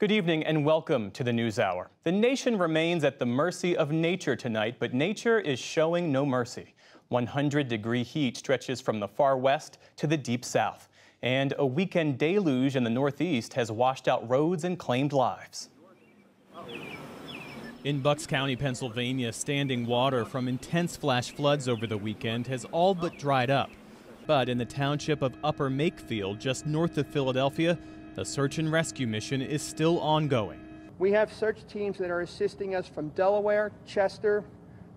Good evening and welcome to the NewsHour. The nation remains at the mercy of nature tonight, but nature is showing no mercy. 100-degree heat stretches from the far west to the deep south, and a weekend deluge in the northeast has washed out roads and claimed lives. In Bucks County, Pennsylvania, standing water from intense flash floods over the weekend has all but dried up. But in the township of Upper Makefield, just north of Philadelphia, the search and rescue mission is still ongoing. We have search teams that are assisting us from Delaware, Chester,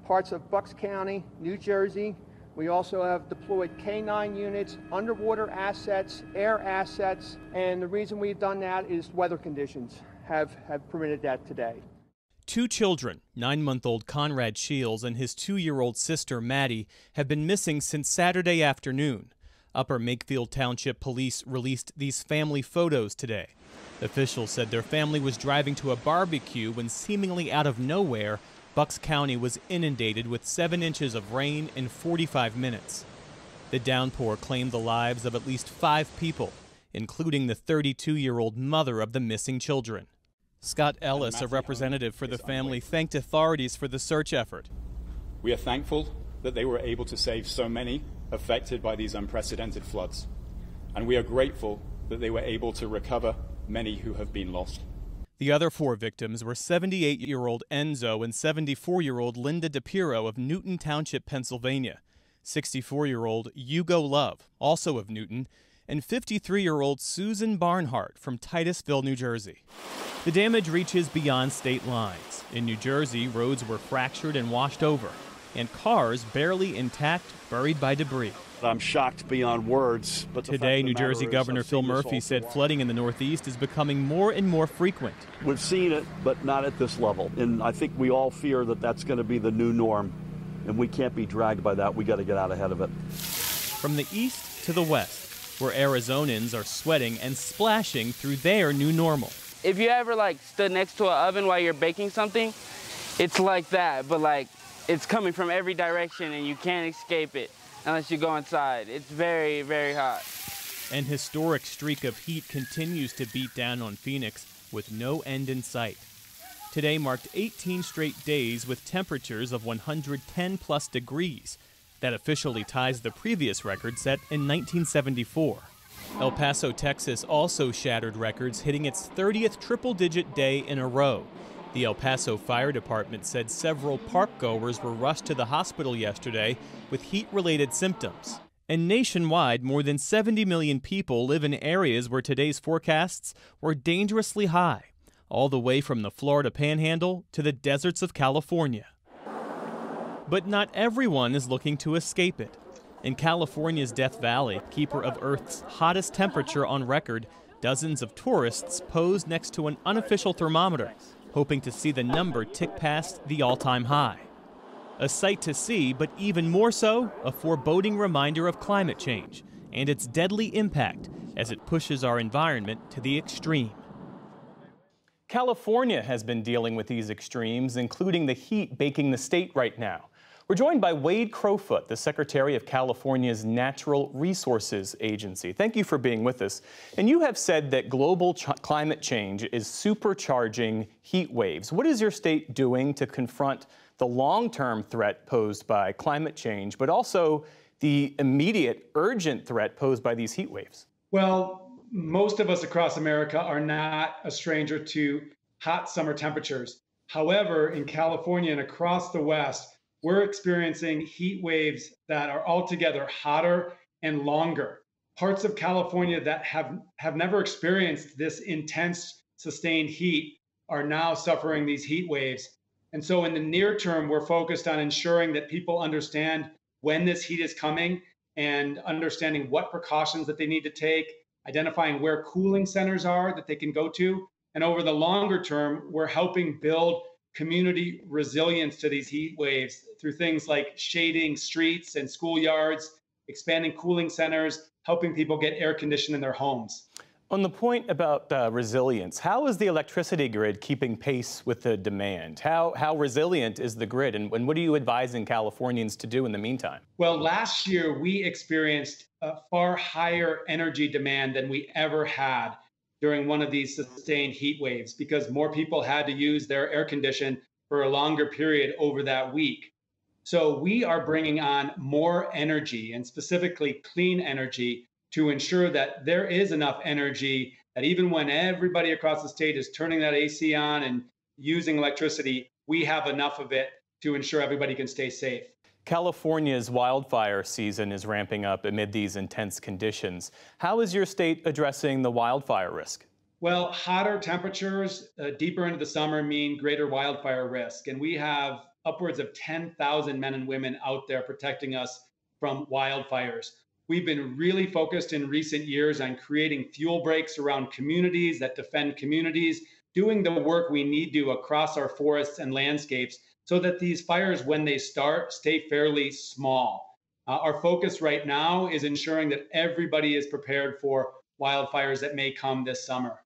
parts of Bucks County, New Jersey. We also have deployed K-9 units, underwater assets, air assets, and the reason we've done that is weather conditions have permitted that today. Two children, 9-month-old Conrad Shields and his 2-year-old sister Maddie, have been missing since Saturday afternoon. Upper Makefield Township Police released these family photos today. Officials said their family was driving to a barbecue when seemingly out of nowhere, Bucks County was inundated with 7 inches of rain in 45 minutes. The downpour claimed the lives of at least 5 people, including the 32-year-old mother of the missing children. Scott Ellis, a representative for the family, thanked authorities for the search effort. We are thankful that they were able to save so many affected by these unprecedented floods, and we are grateful that they were able to recover many who have been lost. The other 4 victims were 78-year-old Enzo and 74-year-old Linda DePiro of Newton Township, Pennsylvania, 64-year-old Hugo Love, also of Newton, and 53-year-old Susan Barnhart from Titusville, New Jersey. The damage reaches beyond state lines. In New Jersey, roads were fractured and washed over, and cars barely intact, buried by debris. I'm shocked beyond words. But today, New Jersey Governor Phil Murphy said flooding in the Northeast is becoming more and more frequent. We've seen it, but not at this level. And I think we all fear that that's going to be the new norm, and we can't be dragged by that. We got to get out ahead of it. From the east to the west, where Arizonans are sweating and splashing through their new normal. If you ever stood next to an oven while you're baking something, it's like that, but it's coming from every direction and you can't escape it unless you go inside. It's very, very hot. An historic streak of heat continues to beat down on Phoenix with no end in sight. Today marked 18 straight days with temperatures of 110+ degrees. That officially ties the previous record set in 1974. El Paso, Texas also shattered records, hitting its 30th triple-digit day in a row. The El Paso Fire Department said several park-goers were rushed to the hospital yesterday with heat-related symptoms. And nationwide, more than 70 million people live in areas where today's forecasts were dangerously high, all the way from the Florida Panhandle to the deserts of California. But not everyone is looking to escape it. In California's Death Valley, keeper of Earth's hottest temperature on record, dozens of tourists posed next to an unofficial thermometer, hoping to see the number tick past the all-time high. A sight to see, but even more so, a foreboding reminder of climate change and its deadly impact as it pushes our environment to the extreme. California has been dealing with these extremes, including the heat baking the state right now. We're joined by Wade Crowfoot, the Secretary of California's Natural Resources Agency. Thank you for being with us. And you have said that global climate change is supercharging heat waves. What is your state doing to confront the long-term threat posed by climate change, but also the immediate, urgent threat posed by these heat waves? Well, most of us across America are not a stranger to hot summer temperatures. However, in California and across the West, we're experiencing heat waves that are altogether hotter and longer. Parts of California that have never experienced this intense, sustained heat are now suffering these heat waves. And so in the near term, we're focused on ensuring that people understand when this heat is coming and understanding what precautions that they need to take, identifying where cooling centers are that they can go to. And over the longer term, we're helping build community resilience to these heat waves through things like shading streets and schoolyards, expanding cooling centers, helping people get air conditioned in their homes. On the point about resilience, how is the electricity grid keeping pace with the demand? How resilient is the grid, and what are you advising Californians to do in the meantime? Well, last year we experienced a far higher energy demand than we ever had. during one of these sustained heat waves because more people had to use their air condition for a longer period over that week. So we are bringing on more energy, and specifically clean energy, to ensure that there is enough energy that even when everybody across the state is turning that AC on and using electricity, we have enough of it to ensure everybody can stay safe. California's wildfire season is ramping up amid these intense conditions. How is your state addressing the wildfire risk? Well, hotter temperatures deeper into the summer mean greater wildfire risk. And we have upwards of 10,000 men and women out there protecting us from wildfires. We've been really focused in recent years on creating fuel breaks around communities that defend communities, doing the work we need to across our forests and landscapes so that these fires, when they start, stay fairly small. Our focus right now is ensuring that everybody is prepared for wildfires that may come this summer.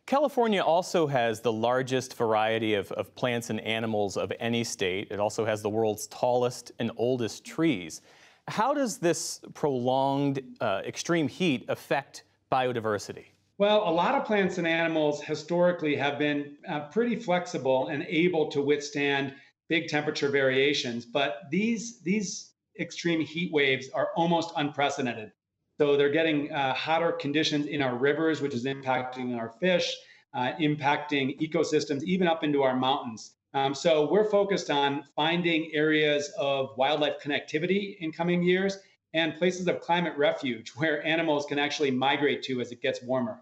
California also has the largest variety of plants and animals of any state. It also has the world's tallest and oldest trees. How does this prolonged extreme heat affect biodiversity? Well, a lot of plants and animals historically have been pretty flexible and able to withstand big temperature variations, but these extreme heat waves are almost unprecedented. So they're getting hotter conditions in our rivers, which is impacting our fish, impacting ecosystems, even up into our mountains. So we're focused on finding areas of wildlife connectivity in coming years and places of climate refuge where animals can actually migrate to as it gets warmer.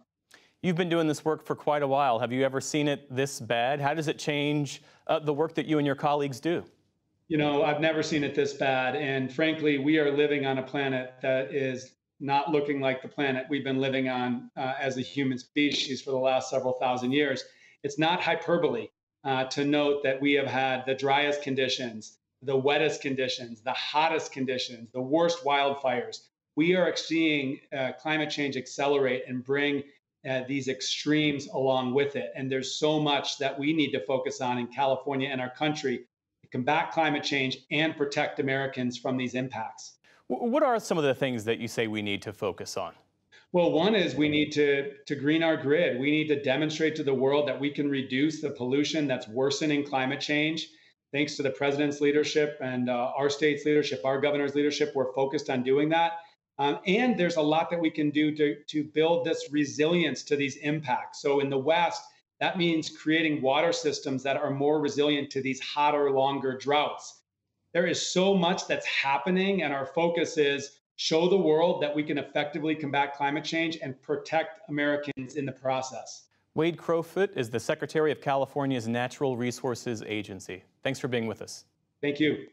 You've been doing this work for quite a while. Have you ever seen it this bad? How does it change the work that you and your colleagues do? You know, I've never seen it this bad. And frankly, we are living on a planet that is not looking like the planet we've been living on as a human species for the last several thousand years. It's not hyperbole to note that we have had the driest conditions, the wettest conditions, the hottest conditions, the worst wildfires. We are seeing climate change accelerate and bring these extremes along with it. And there's so much that we need to focus on in California and our country to combat climate change and protect Americans from these impacts. What are some of the things that you say we need to focus on? Well, one is we need to green our grid. We need to demonstrate to the world that we can reduce the pollution that's worsening climate change. Thanks to the president's leadership and our state's leadership, our governor's leadership, we're focused on doing that. And there's a lot that we can do to build this resilience to these impacts. So in the West, that means creating water systems that are more resilient to these hotter, longer droughts. There is so much that's happening, and our focus is show the world that we can effectively combat climate change and protect Americans in the process. Wade Crowfoot is the Secretary of California's Natural Resources Agency. Thanks for being with us. Thank you.